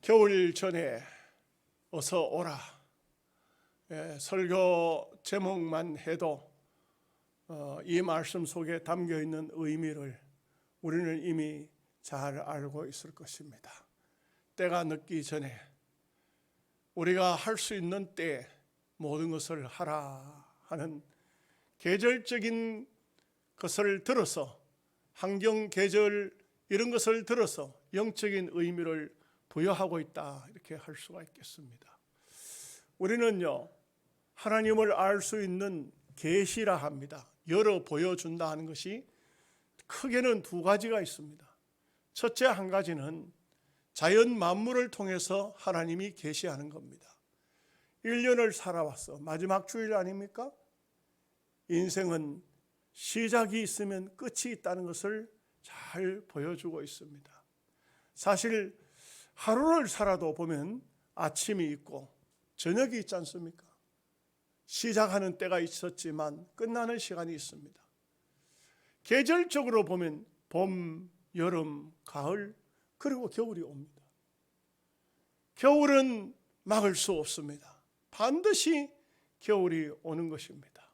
겨울 전에 어서 오라. 설교 제목만 해도 이 말씀 속에 담겨 있는 의미를 우리는 이미 잘 알고 있을 것입니다. 때가 늦기 전에 우리가 할 수 있는 때에 모든 것을 하라 하는 계절적인 것을 들어서, 환경, 계절 이런 것을 들어서 영적인 의미를 부여하고 있다, 이렇게 할 수가 있겠습니다. 우리는요, 하나님을 알 수 있는 계시라 합니다. 열어 보여준다 하는 것이 크게는 두 가지가 있습니다. 첫째 한 가지는 자연 만물을 통해서 하나님이 계시하는 겁니다. 1년을 살아왔어. 마지막 주일 아닙니까? 인생은 시작이 있으면 끝이 있다는 것을 잘 보여주고 있습니다. 사실 하루를 살아도 보면 아침이 있고 저녁이 있지 않습니까? 시작하는 때가 있었지만 끝나는 시간이 있습니다. 계절적으로 보면 봄, 여름, 가을, 그리고 겨울이 옵니다. 겨울은 막을 수 없습니다. 반드시 겨울이 오는 것입니다.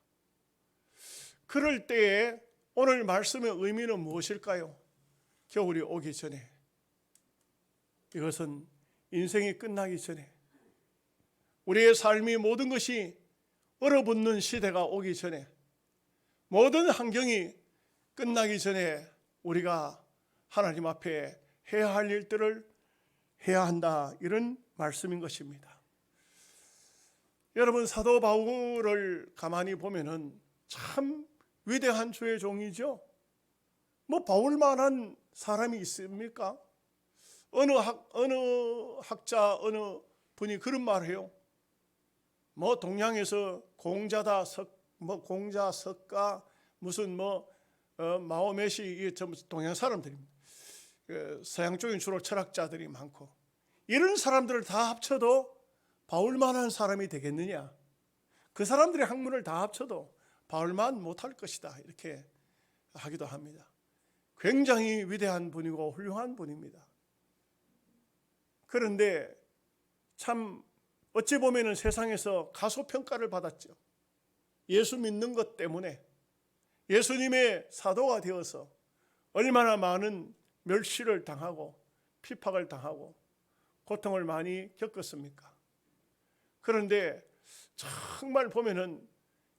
그럴 때에 오늘 말씀의 의미는 무엇일까요? 겨울이 오기 전에, 이것은 인생이 끝나기 전에, 우리의 삶이 모든 것이 얼어붙는 시대가 오기 전에, 모든 환경이 끝나기 전에 우리가 하나님 앞에 해야 할 일들을 해야 한다, 이런 말씀인 것입니다. 여러분, 사도 바울을 가만히 보면은 참 위대한 주의 종이죠. 바울만한 사람이 있습니까? 어느 학자, 어느 분이 그런 말을 해요. 동양에서 공자다, 공자, 석가, 무슨 마오메시, 이게 전부 동양 사람들입니다. 서양 쪽인 주로 철학자들이 많고, 이런 사람들을 다 합쳐도 바울만한 사람이 되겠느냐? 그 사람들의 학문을 다 합쳐도 바울만 못할 것이다, 이렇게 하기도 합니다. 굉장히 위대한 분이고 훌륭한 분입니다. 그런데 참 어찌 보면 세상에서 가소평가를 받았죠. 예수 믿는 것 때문에, 예수님의 사도가 되어서 얼마나 많은 멸시를 당하고 핍박을 당하고 고통을 많이 겪었습니까? 그런데 정말 보면은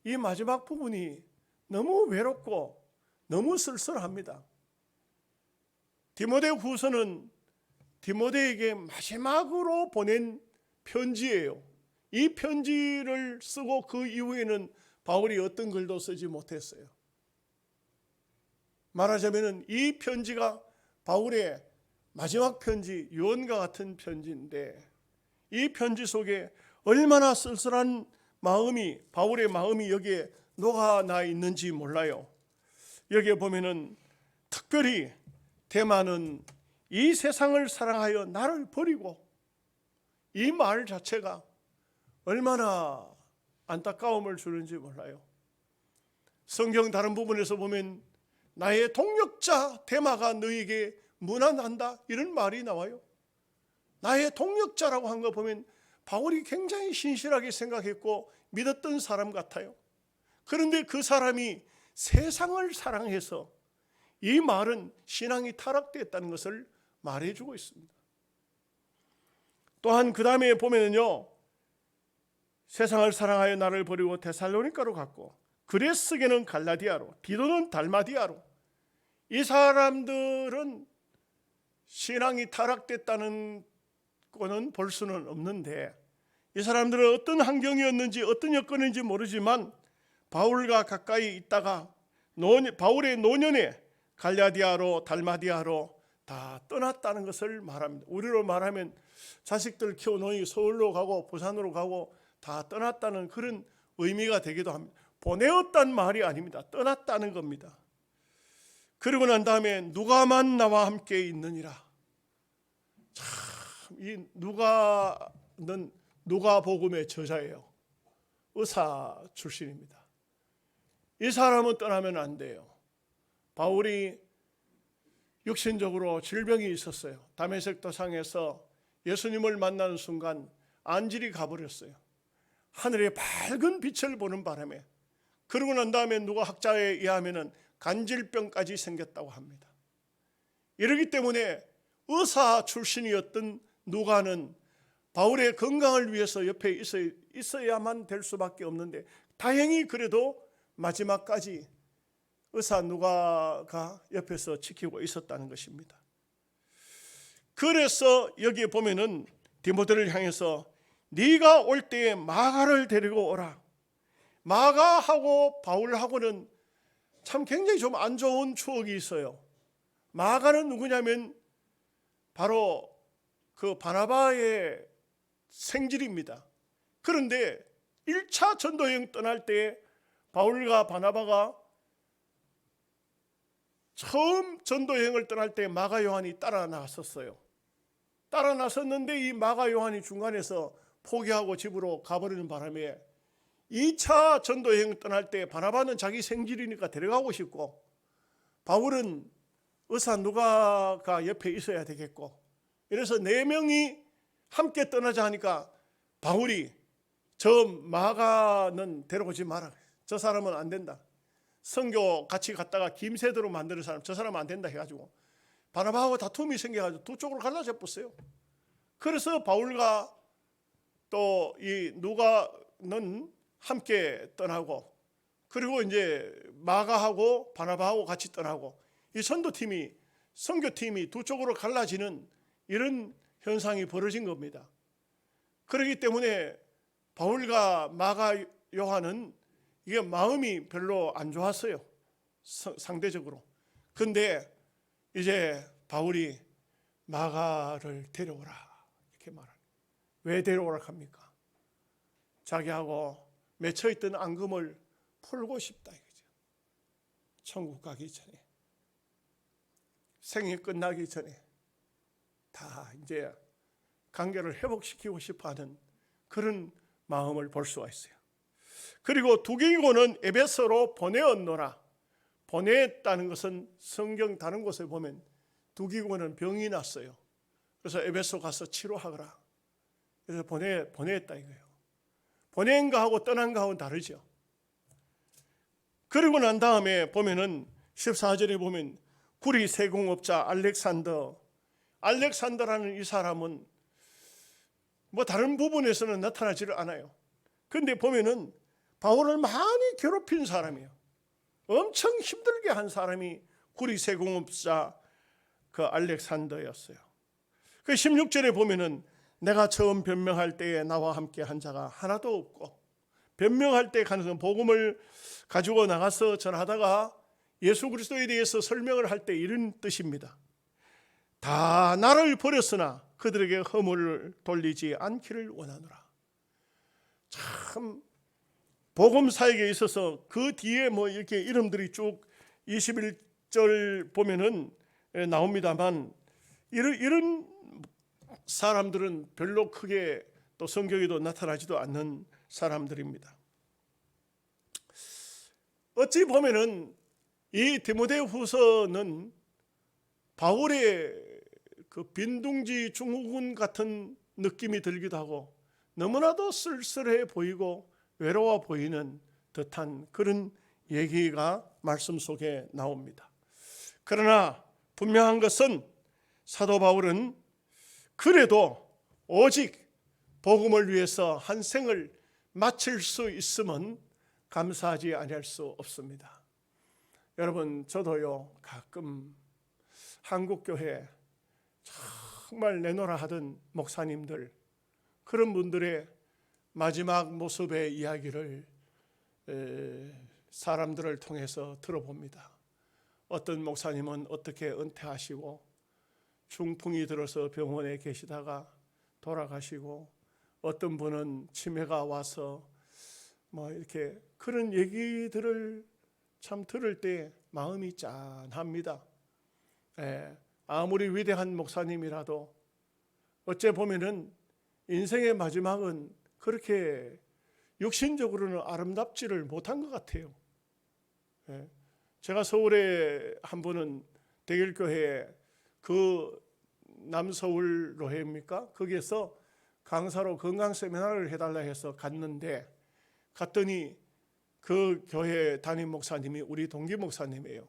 이 마지막 부분이 너무 외롭고 너무 쓸쓸합니다. 디모데후서는 디모데에게 마지막으로 보낸 편지예요. 이 편지를 쓰고 그 이후에는 바울이 어떤 글도 쓰지 못했어요. 말하자면 이 편지가 바울의 마지막 편지, 유언과 같은 편지인데, 이 편지 속에 얼마나 쓸쓸한 마음이, 바울의 마음이 여기에 녹아나 있는지 몰라요. 여기에 보면은 특별히 대마는 이 세상을 사랑하여 나를 버리고, 이 말 자체가 얼마나 안타까움을 주는지 몰라요. 성경 다른 부분에서 보면 나의 동역자 데마가 너에게 문안한다, 이런 말이 나와요. 나의 동역자라고 한 거 보면 바울이 굉장히 신실하게 생각했고 믿었던 사람 같아요. 그런데 그 사람이 세상을 사랑해서 이 말은 신앙이 타락되었다는 것을 말해주고 있습니다. 또한 그 다음에 보면요, 세상을 사랑하여 나를 버리고 데살로니가로 갔고, 그레스게는 갈라디아로, 디도는 달마디아로. 이 사람들은 신앙이 타락됐다는 거는 볼 수는 없는데, 이 사람들은 어떤 환경이었는지 어떤 여건인지 모르지만 바울과 가까이 있다가 바울의 노년에 갈라디아로, 달마디아로 다 떠났다는 것을 말합니다. 우리로 말하면 자식들 키워놓으니 서울로 가고 부산으로 가고 다 떠났다는 그런 의미가 되기도 합니다. 보내었단 말이 아닙니다. 떠났다는 겁니다. 그러고 난 다음에 누가만 나와 함께 있느니라. 참, 이 누가는 누가복음의 저자예요. 의사 출신입니다. 이 사람은 떠나면 안 돼요. 바울이 육신적으로 질병이 있었어요. 다메섹 도상에서 예수님을 만나는 순간 안질이 가버렸어요. 하늘의 밝은 빛을 보는 바람에. 그러고 난 다음에 누가 학자에 의하면 간질병까지 생겼다고 합니다. 이러기 때문에 의사 출신이었던 누가는 바울의 건강을 위해서 옆에 있어야만 될 수밖에 없는데, 다행히 그래도 마지막까지 의사 누가가 옆에서 지키고 있었다는 것입니다. 그래서 여기에 보면은 디모데를 향해서 네가 올 때에 마가를 데리고 오라. 마가하고 바울하고는 참 굉장히 좀 안 좋은 추억이 있어요. 마가는 누구냐면 바로 그 바나바의 생질입니다. 그런데 1차 전도여행 떠날 때 바울과 바나바가 처음 전도여행을 떠날 때 마가 요한이 따라 나갔었어요. 따라 나섰는데 이 마가 요한이 중간에서 포기하고 집으로 가버리는 바람에 2차 전도여행 떠날 때 바나바는 자기 생질이니까 데려가고 싶고, 바울은 의사 누가가 옆에 있어야 되겠고, 이래서 4명이 함께 떠나자 하니까 바울이 저 마가는 데려오지 마라. 저 사람은 안 된다. 선교 같이 갔다가 김새도로 만드는 사람, 저 사람은 안 된다 해가지고 바나바하고 다툼이 생겨가지고 두 쪽으로 갈라져 버렸어요. 그래서 바울과 또 이 누가는 함께 떠나고, 그리고 이제 마가하고 바나바하고 같이 떠나고, 이 선도팀이, 선교팀이 두 쪽으로 갈라지는 이런 현상이 벌어진 겁니다. 그렇기 때문에 바울과 마가 요한은 이게 마음이 별로 안 좋았어요. 상대적으로. 근데 이제 바울이 마가를 데려오라 이렇게 말합니다. 왜 데려오라 합니까? 자기하고 맺혀있던 앙금을 풀고 싶다 이거죠. 천국 가기 전에, 생이 끝나기 전에 다 이제 관계를 회복시키고 싶어하는 그런 마음을 볼 수가 있어요. 그리고 두기고는 에베소로 보내었노라. 보냈다는 것은 성경 다른 곳에 보면 두기고는 병이 났어요. 그래서 에베소 가서 치료하거라. 그래서 보냈다 이거예요. 보낸 거하고 떠난 거하고는 다르죠. 그리고 난 다음에 보면은 14절에 보면 구리 세공업자 알렉산더라는 이 사람은 뭐 다른 부분에서는 나타나지를 않아요. 근데 보면은 바울을 많이 괴롭힌 사람이에요. 엄청 힘들게 한 사람이 구리 세공업자 그 알렉산더였어요. 그 16절에 보면은 내가 처음 변명할 때에 나와 함께 한 자가 하나도 없고, 변명할 때 가능한 복음을 가지고 나가서 전하다가 예수 그리스도에 대해서 설명을 할 때 이런 뜻입니다. 다 나를 버렸으나 그들에게 허물을 돌리지 않기를 원하노라. 참 복음 사역에 있어서 그 뒤에 뭐 이렇게 이름들이 쭉 21절 보면은 나옵니다만, 이런 사람들은 별로 크게 또 성경에도 나타나지도 않는 사람들입니다. 어찌 보면은 이 디모데후서는 바울의 그 빈둥지 증후군 같은 느낌이 들기도 하고, 너무나도 쓸쓸해 보이고 외로워 보이는 듯한 그런 얘기가 말씀 속에 나옵니다. 그러나 분명한 것은 사도 바울은 그래도 오직 복음을 위해서 한 생을 마칠 수 있으면 감사하지 아니할 수 없습니다. 여러분, 저도요 가끔 한국교회 정말 내노라 하던 목사님들, 그런 분들의 마지막 모습의 이야기를 사람들을 통해서 들어봅니다. 어떤 목사님은 어떻게 은퇴하시고 중풍이 들어서 병원에 계시다가 돌아가시고, 어떤 분은 치매가 와서 뭐 이렇게 그런 얘기들을 참 들을 때 마음이 짠합니다. 아무리 위대한 목사님이라도 어째 보면은 인생의 마지막은 그렇게 육신적으로는 아름답지를 못한 것 같아요. 제가 서울에 한 분은 대길교회에 그 남서울 노회입니까? 거기에서 강사로 건강 세미나를 해달라 해서 갔더니 그 교회 담임 목사님이 우리 동기 목사님이에요.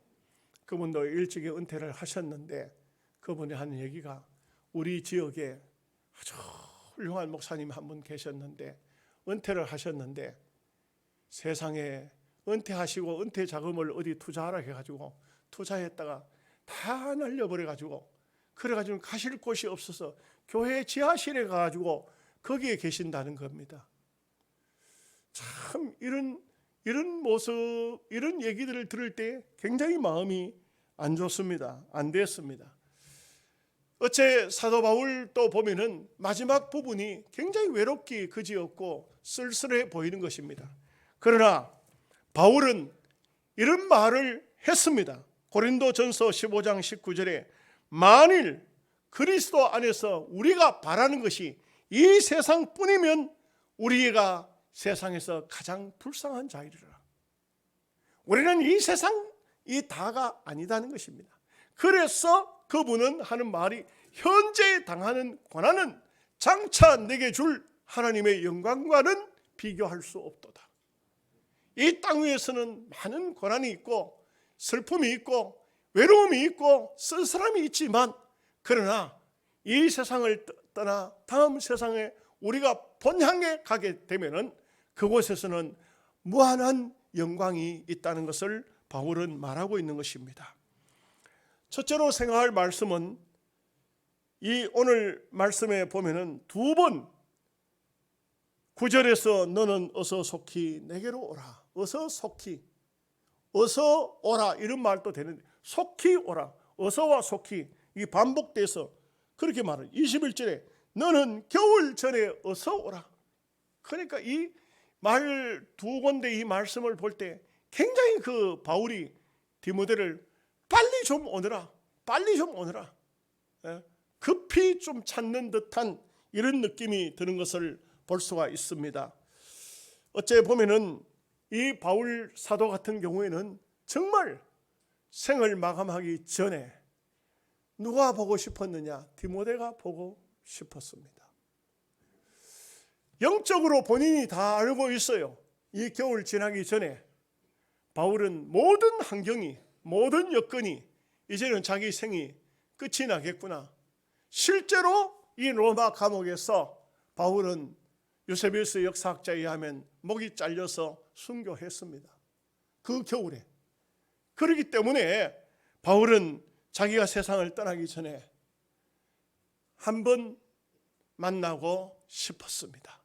그분도 일찍이 은퇴를 하셨는데 그분이 하는 얘기가 우리 지역에 아주 훌륭한 목사님 한 분 계셨는데 은퇴를 하셨는데 세상에 은퇴하시고 은퇴 자금을 어디 투자하라 해가지고 투자했다가 다 날려버려가지고 그래가지고 가실 곳이 없어서 교회 지하실에 가가지고 거기에 계신다는 겁니다. 참 이런 모습, 이런 얘기들을 들을 때 굉장히 마음이 안 좋습니다. 안 됐습니다. 어째 사도 바울 또 보면은 마지막 부분이 굉장히 외롭기 그지없고 쓸쓸해 보이는 것입니다. 그러나 바울은 이런 말을 했습니다. 고린도전서 15장 19절에 만일 그리스도 안에서 우리가 바라는 것이 이 세상뿐이면 우리가 세상에서 가장 불쌍한 자이리라. 우리는 이 세상이 다가 아니다는 것입니다. 그래서 그분은 하는 말이 현재 당하는 고난은 장차 내게 줄 하나님의 영광과는 비교할 수 없도다. 이 땅 위에서는 많은 고난이 있고 슬픔이 있고 외로움이 있고 쓸쓸함이 있지만 그러나 이 세상을 떠나 다음 세상에 우리가 본향에 가게 되면은 그곳에서는 무한한 영광이 있다는 것을 바울은 말하고 있는 것입니다. 첫째로 생각할 말씀은 이 오늘 말씀에 보면은 두 번 9절에서 너는 어서 속히 내게로 오라. 어서 속히, 어서 오라 이런 말도 되는데 속히 오라, 어서와 속히 이 반복돼서 그렇게 말을 21절에 너는 겨울 전에 어서 오라. 그러니까 이 말 두 군데 이 말씀을 볼 때 굉장히 그 바울이 디모데를 빨리 좀 오너라, 빨리 좀 오너라, 급히 좀 찾는 듯한 이런 느낌이 드는 것을 볼 수가 있습니다. 어째 보면은 이 바울 사도 같은 경우에는 정말 생을 마감하기 전에 누가 보고 싶었느냐? 디모데가 보고 싶었습니다. 영적으로 본인이 다 알고 있어요. 이 겨울 지나기 전에 바울은 모든 환경이, 모든 여건이 이제는 자기 생이 끝이 나겠구나. 실제로 이 로마 감옥에서 바울은 유세비우스 역사학자에 의하면 목이 잘려서 순교했습니다. 그 겨울에. 그렇기 때문에 바울은 자기가 세상을 떠나기 전에 한번 만나고 싶었습니다.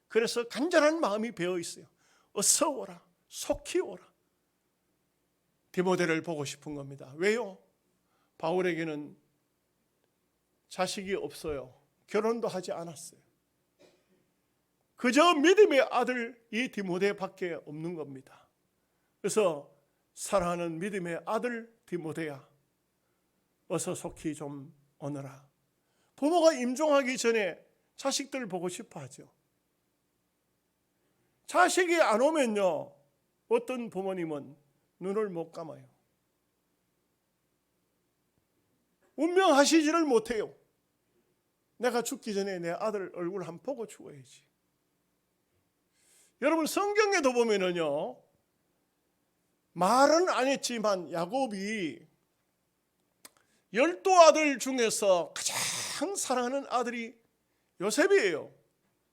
그래서 간절한 마음이 배어 있어요. 어서 오라, 속히 오라. 디모데를 보고 싶은 겁니다. 왜요? 바울에게는 자식이 없어요. 결혼도 하지 않았어요. 그저 믿음의 아들 이 디모데밖에 없는 겁니다. 그래서 사랑하는 믿음의 아들 디모데야, 어서 속히 좀 오너라. 부모가 임종하기 전에 자식들 보고 싶어 하죠. 자식이 안 오면요, 어떤 부모님은 눈을 못 감아요. 운명하시지를 못해요. 내가 죽기 전에 내 아들 얼굴 한번 보고 죽어야지. 여러분 성경에도 보면은요, 말은 안 했지만 야곱이 12아들 중에서 가장 사랑하는 아들이 요셉이에요.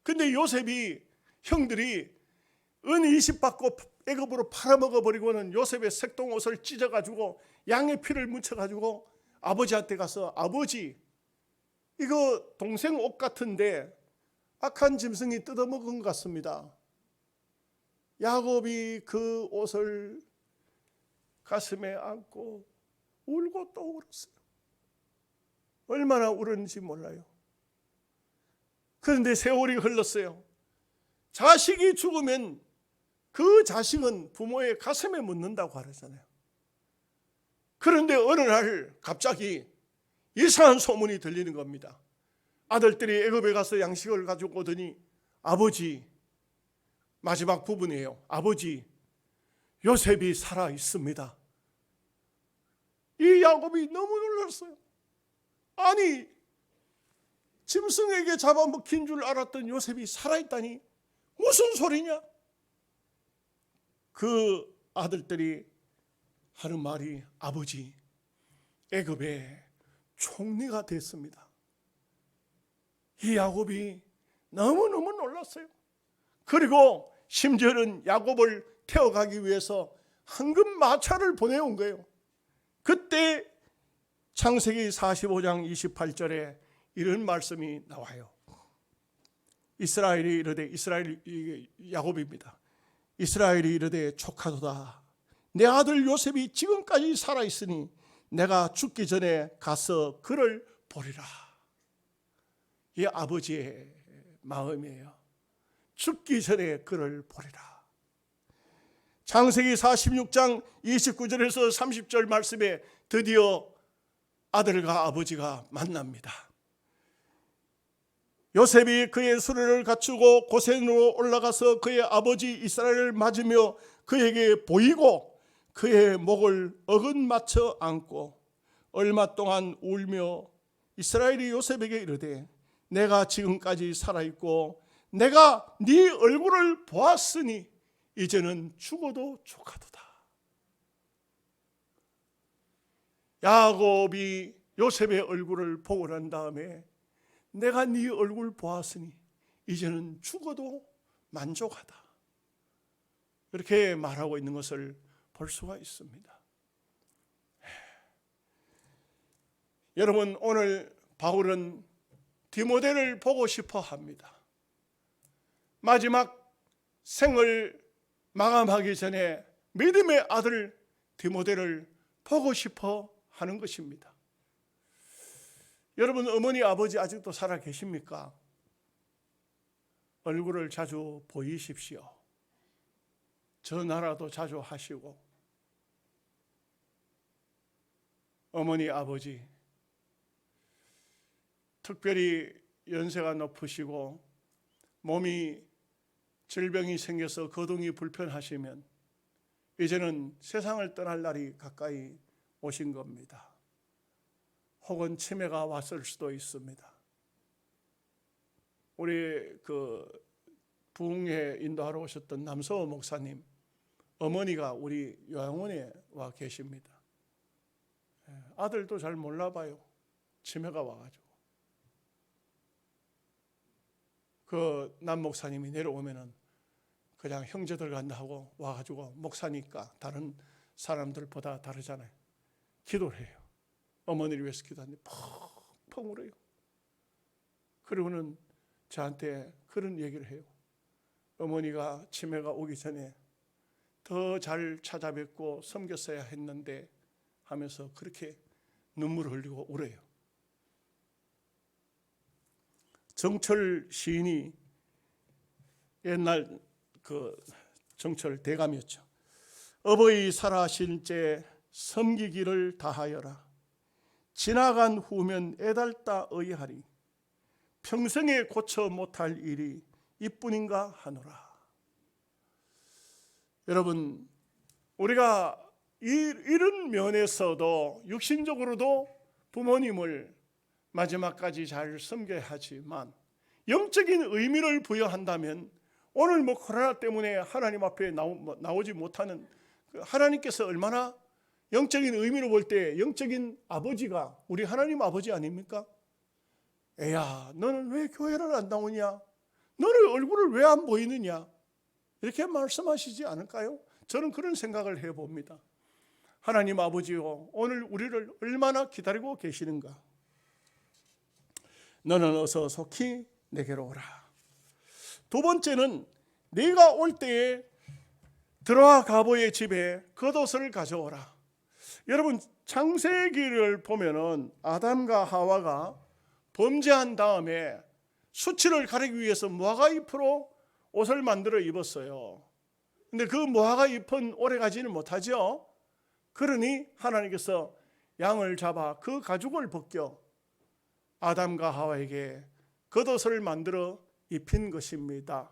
근데 요셉이 형들이 은 20 받고 애굽으로 팔아먹어 버리고는 요셉의 색동옷을 찢어가지고 양의 피를 묻혀가지고 아버지한테 가서 아버지, 이거 동생 옷 같은데 악한 짐승이 뜯어먹은 것 같습니다. 야곱이 그 옷을 가슴에 안고 울고 또 울었어요. 얼마나 울었는지 몰라요. 그런데 세월이 흘렀어요. 자식이 죽으면 그 자식은 부모의 가슴에 묻는다고 하잖아요. 그런데 어느 날 갑자기 이상한 소문이 들리는 겁니다. 아들들이 애굽에 가서 양식을 가지고 오더니 아버지, 마지막 부분이에요. 아버지, 요셉이 살아 있습니다. 이 야곱이 너무 놀랐어요. 아니, 짐승에게 잡아먹힌 줄 알았던 요셉이 살아있다니 무슨 소리냐? 그 아들들이 하는 말이 아버지, 애굽의 총리가 됐습니다. 이 야곱이 너무너무 놀랐어요. 그리고 심지어는 야곱을 태워가기 위해서 황금 마차를 보내온 거예요. 그때 창세기 45장 28절에 이런 말씀이 나와요. 이스라엘이 이르되, 야곱입니다. 이스라엘이 이르되 조카도다. 내 아들 요셉이 지금까지 살아있으니 내가 죽기 전에 가서 그를 보리라. 이 아버지의 마음이에요. 죽기 전에 그를 보리라. 창세기 46장 29절에서 30절 말씀에 드디어 아들과 아버지가 만납니다. 요셉이 그의 수레를 갖추고 고센으로 올라가서 그의 아버지 이스라엘을 맞으며 그에게 보이고 그의 목을 어긋맞춰 안고 얼마 동안 울며 이스라엘이 요셉에게 이르되 내가 지금까지 살아있고 내가 네 얼굴을 보았으니 이제는 죽어도 조카도다. 야곱이 요셉의 얼굴을 보고 난 다음에 내가 네 얼굴 보았으니 이제는 죽어도 만족하다. 이렇게 말하고 있는 것을 볼 수가 있습니다. 여러분, 오늘 바울은 디모데를 보고 싶어 합니다. 마지막 생을 마감하기 전에 믿음의 아들 디모데를 보고 싶어 하는 것입니다. 여러분, 어머니 아버지 아직도 살아 계십니까? 얼굴을 자주 보이십시오. 전화라도 자주 하시고. 어머니 아버지, 특별히 연세가 높으시고 몸이 질병이 생겨서 거동이 불편하시면 이제는 세상을 떠날 날이 가까이 오신 겁니다. 혹은 치매가 왔을 수도 있습니다. 우리 부흥회 인도하러 오셨던 남서호 목사님 어머니가 우리 요양원에 와 계십니다. 아들도 잘 몰라봐요. 치매가 와가지고. 그 남 목사님이 내려오면은 그냥 형제들 간다 하고 와가지고 목사니까 다른 사람들보다 다르잖아요. 기도를 해요. 어머니를 위해서 기도하는데 펑펑 울어요. 그리고는 저한테 그런 얘기를 해요. 어머니가 치매가 오기 전에 더 잘 찾아뵙고 섬겼어야 했는데 하면서 그렇게 눈물을 흘리고 울어요. 정철 시인이 옛날 정철 대감이었죠. 어버이 살아신 째 섬기기를 다하여라. 지나간 후면 애달다 의하리. 평생에 고쳐 못할 일이 이뿐인가 하노라. 여러분, 우리가 이런 면에서도 육신적으로도 부모님을 마지막까지 잘 섬겨야 하지만 영적인 의미를 부여한다면 오늘 코로나 때문에 하나님 앞에 나오지 못하는 하나님께서 얼마나 영적인 의미로 볼 때 영적인 아버지가 우리 하나님 아버지 아닙니까? 애야, 너는 왜 교회를 안 나오냐? 너는 얼굴을 왜 안 보이느냐? 이렇게 말씀하시지 않을까요? 저는 그런 생각을 해봅니다. 하나님 아버지요, 오늘 우리를 얼마나 기다리고 계시는가? 너는 어서 속히 내게로 오라. 두 번째는 네가 올 때에 들어와 가보의 집에 겉옷을 가져오라. 여러분, 창세기를 보면은 아담과 하와가 범죄한 다음에 수치를 가리기 위해서 무화과 잎으로 옷을 만들어 입었어요. 근데 그 무화과 잎은 오래가지는 못하죠. 그러니 하나님께서 양을 잡아 그 가죽을 벗겨 아담과 하와에게 겉옷을 만들어 입힌 것입니다.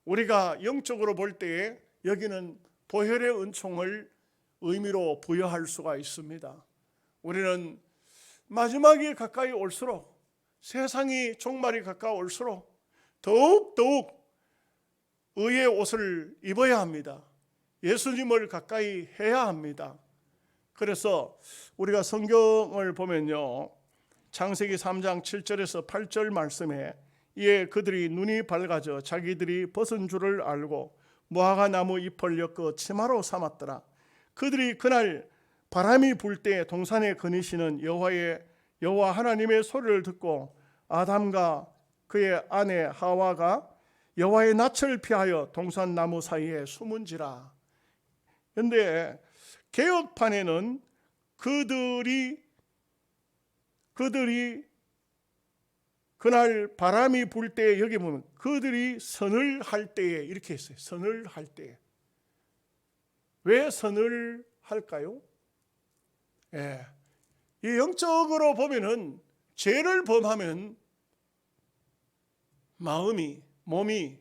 우리가 영적으로 볼 때에 여기는 보혈의 은총을 의미로 부여할 수가 있습니다. 우리는 마지막에 가까이 올수록 세상이 종말이 가까울수록 더욱 의의 옷을 입어야 합니다. 예수님을 가까이 해야 합니다. 그래서 우리가 성경을 보면요, 창세기 3장 7절에서 8절 말씀에 이에 그들이 눈이 밝아져 자기들이 벗은 줄을 알고 무화과 나무 잎을 엮어 치마로 삼았더라. 그들이 그날 바람이 불 때 동산에 거니시는 여호와 하나님의 소리를 듣고 아담과 그의 아내 하와가 여호와의 낯을 피하여 동산 나무 사이에 숨은지라. 그런데 개역판에는 그들이 그날 바람이 불 때, 여기 보면 그들이 선을 할 때에 이렇게 했어요. 선을 할 때에. 왜 선을 할까요? 예. 이 영적으로 보면은 죄를 범하면 몸이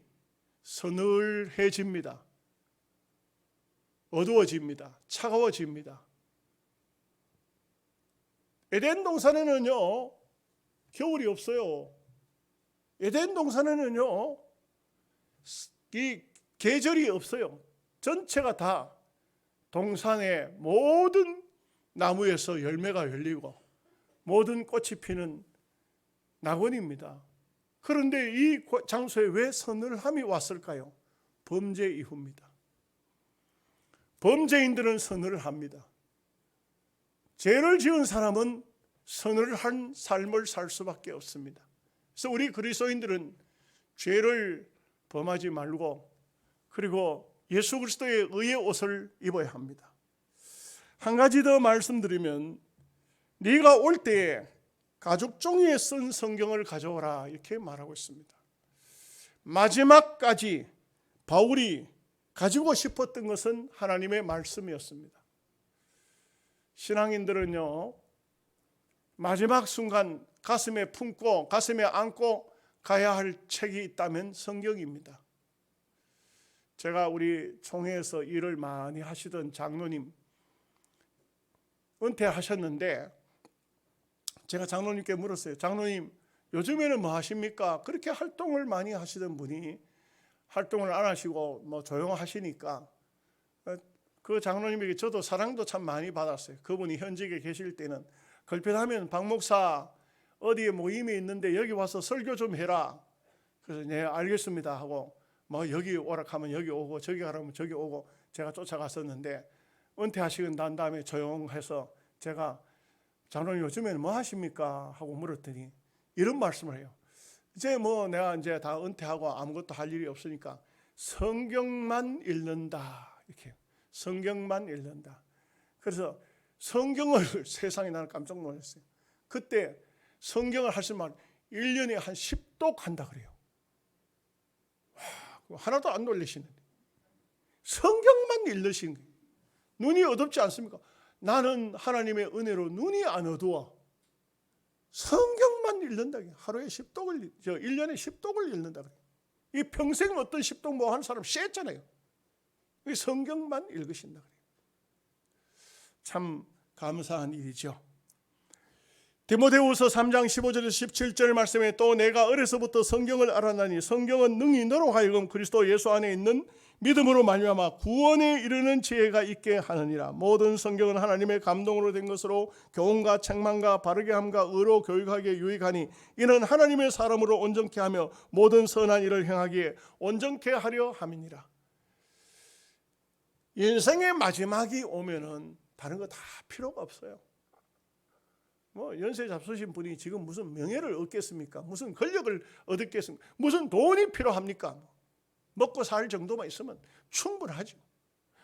서늘해집니다. 어두워집니다. 차가워집니다. 에덴 동산에는요, 겨울이 없어요. 에덴 동산에는요, 이 계절이 없어요. 전체가 다 동산의 모든 나무에서 열매가 열리고 모든 꽃이 피는 낙원입니다. 그런데 이 장소에 왜 서늘함이 왔을까요? 범죄 이후입니다. 범죄인들은 서늘합니다. 죄를 지은 사람은 서늘한 삶을 살 수밖에 없습니다. 그래서 우리 그리스도인들은 죄를 범하지 말고, 그리고 예수 그리스도의 의의 옷을 입어야 합니다. 한 가지 더 말씀드리면, 네가 올 때에 가죽 종이에 쓴 성경을 가져오라, 이렇게 말하고 있습니다. 마지막까지 바울이 가지고 싶었던 것은 하나님의 말씀이었습니다. 신앙인들은요, 마지막 순간 가슴에 품고 가슴에 안고 가야 할 책이 있다면 성경입니다. 제가 우리 총회에서 일을 많이 하시던 장로님, 은퇴하셨는데 제가 장로님께 물었어요. 장로님, 요즘에는 뭐 하십니까? 그렇게 활동을 많이 하시던 분이 활동을 안 하시고 뭐 조용하시니까, 그 장로님에게 저도 사랑도 참 많이 받았어요. 그분이 현직에 계실 때는 걸핏하면 박 목사 어디에 모임이 있는데 여기 와서 설교 좀 해라. 그래서 네, 알겠습니다 하고 뭐 여기 오라 하면 여기 오고 저기 가라면 저기 오고 제가 쫓아갔었는데, 은퇴하시고 난 다음에 조용해서 제가 장로님 요즘에는 뭐 하십니까? 하고 물었더니 이런 말씀을 해요. 이제 뭐 내가 이제 다 은퇴하고 아무것도 할 일이 없으니까 성경만 읽는다. 이렇게 성경만 읽는다. 그래서 성경을 세상에 나는 깜짝 놀랐어요. 그때 성경을 하시면 1년에 한 10독 한다 그래요. 와, 하나도 안 놀라시는데 성경만 읽으신 거예요. 눈이 어둡지 않습니까? 나는 하나님의 은혜로 눈이 안 어두워. 성경만 읽는다. 하루에 10독을, 1년에 10독을 읽는다. 이 평생 어떤 10독 뭐 하는 사람 쎄했잖아요. 성경만 읽으신다. 참 감사한 일이죠. 디모데후서 3장 15절에서 17절 말씀에 또 내가 어려서부터 성경을 알아나니 성경은 능히 너로 하여금 그리스도 예수 안에 있는 믿음으로 말미암아 구원에 이르는 지혜가 있게 하느니라. 모든 성경은 하나님의 감동으로 된 것으로 교훈과 책망과 바르게 함과 의로 교육하기에 유익하니 이는 하나님의 사람으로 온전케 하며 모든 선한 일을 행하기에 온전케 하려 함이니라. 인생의 마지막이 오면은 다른 거 다 필요가 없어요. 뭐 연세 잡수신 분이 지금 무슨 명예를 얻겠습니까? 무슨 권력을 얻겠습니까? 무슨 돈이 필요합니까? 먹고 살 정도만 있으면 충분하죠.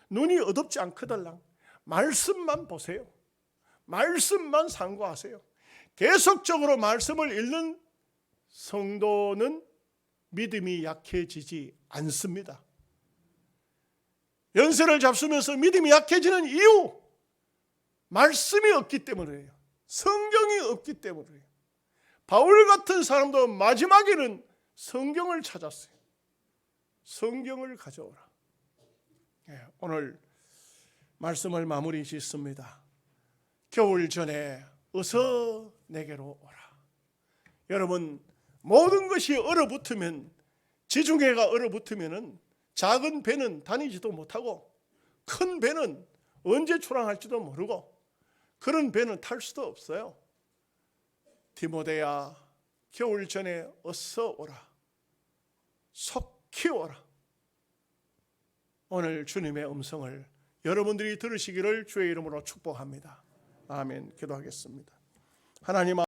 눈이 어둡지 않거들랑 말씀만 보세요. 말씀만 상고하세요. 계속적으로 말씀을 읽는 성도는 믿음이 약해지지 않습니다. 연세를 잡수면서 믿음이 약해지는 이유, 말씀이 없기 때문이에요. 성경이 없기 때문이에요. 바울 같은 사람도 마지막에는 성경을 찾았어요. 성경을 가져오라. 오늘 말씀을 마무리 짓습니다. 겨울 전에 어서 내게로 오라. 여러분, 모든 것이 얼어붙으면, 지중해가 얼어붙으면은 작은 배는 다니지도 못하고 큰 배는 언제 출항할지도 모르고 그런 배는 탈 수도 없어요. 디모데야, 겨울 전에 어서 오라. 속히 오라. 오늘 주님의 음성을 여러분들이 들으시기를 주의 이름으로 축복합니다. 아멘. 기도하겠습니다. 하나님